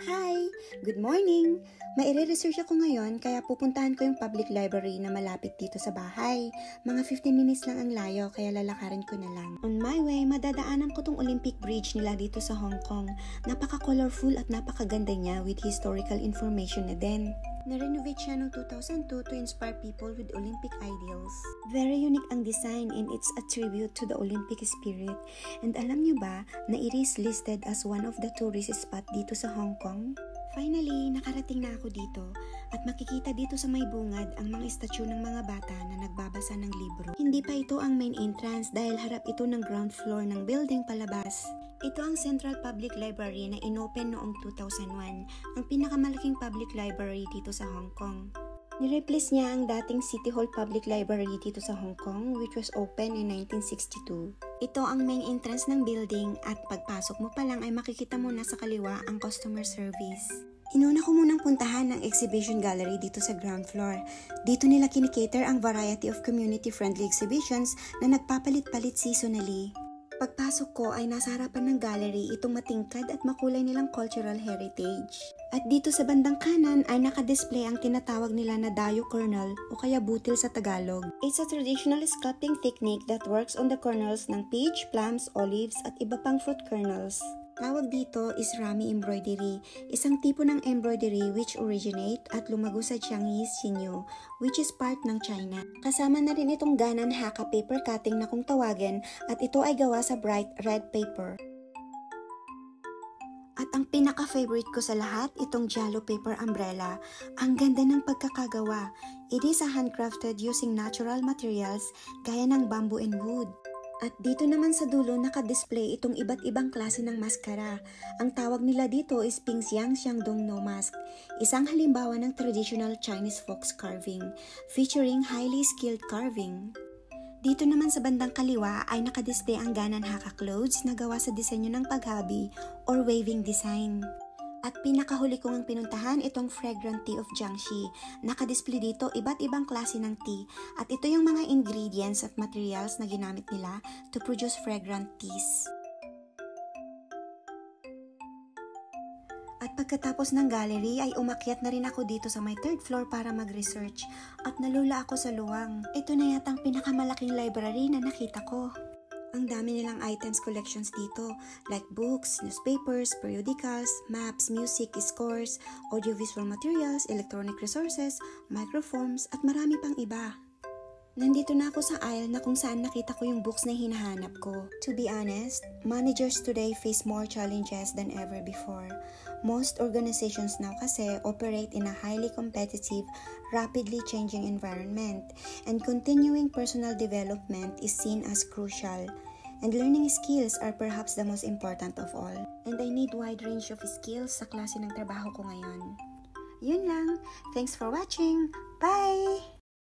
Hi! Good morning! Maire-research ako ngayon kaya pupuntahan ko yung public library na malapit dito sa bahay. Mga 15 minutes lang ang layo kaya lalakarin ko na lang. On my way, madadaanan ko tong Olympic Bridge nila dito sa Hong Kong. Napaka-colorful at napakaganda niya with historical information na din. Na-renovate siya noong 2002 to inspire people with Olympic ideals. Very unique ang design and it's a tribute to the Olympic spirit. And alam niyo ba na it is listed as one of the tourist spot dito sa Hong Kong? Finally, nakarating na ako dito at makikita dito sa may bungad ang mga estatyu ng mga bata na nagbabasa ng libro. Hindi pa ito ang main entrance dahil harap ito ng ground floor ng building palabas. Ito ang Central Public Library na inopen noong 2001, ang pinakamalaking public library dito sa Hong Kong. Nireplace niya ang dating City Hall Public Library dito sa Hong Kong which was open in 1962. Ito ang main entrance ng building at pagpasok mo pa lang ay makikita mo na sa kaliwa ang customer service. Inuna ko munang puntahan ang exhibition gallery dito sa ground floor. Dito nila kinikater ang variety of community-friendly exhibitions na nagpapalit-palit seasonally. Pagpasok ko ay nasa harapan ng gallery itong matingkad at makulay nilang cultural heritage. At dito sa bandang kanan ay nakadisplay ang tinatawag nila na dayo kernel o kaya butil sa Tagalog. It's a traditional sculpting technique that works on the kernels ng peach, plums, olives at iba pang fruit kernels. Tawag dito is Rami embroidery, isang tipo ng embroidery which originate at lumago sa Jiangyi Xinyu, which is part ng China. Kasama na rin itong Ganan Hakka paper cutting na kung tawagin at ito ay gawa sa bright red paper. At ang pinaka-favorite ko sa lahat, itong Giallo paper umbrella. Ang ganda ng pagkakagawa. It is a handcrafted using natural materials gaya ng bamboo and wood. At dito naman sa dulo naka-display itong iba't ibang klase ng maskara. Ang tawag nila dito is Pingxiang Xiangdong No Mask, isang halimbawa ng traditional Chinese folk carving, featuring highly skilled carving. Dito naman sa bandang kaliwa ay naka-display ang Ganan Hakka clothes na gawa sa disenyo ng paghabi or waving design. At pinakahuli kong ang pinuntahan itong Fragrant Tea of Jiangxi. Naka-display dito iba't ibang klase ng tea at ito yung mga ingredients at materials na ginamit nila to produce fragrant teas. At pagkatapos ng gallery ay umakyat na rin ako dito sa may third floor para mag-research at nalula ako sa luwang. Ito na yatang pinakamalaking library na nakita ko. Ang dami nilang items collections dito like books, newspapers, periodicals, maps, music, scores, audiovisual materials, electronic resources, microphones at marami pang iba. Nandito na ako sa aisle na kung saan nakita ko yung books na hinahanap ko. To be honest, managers today face more challenges than ever before. Most organizations now kasi operate in a highly competitive, rapidly changing environment, and continuing personal development is seen as crucial. And learning skills are perhaps the most important of all. And I need wide range of skills sa klase ng trabaho ko ngayon. Yun lang. Thanks for watching. Bye!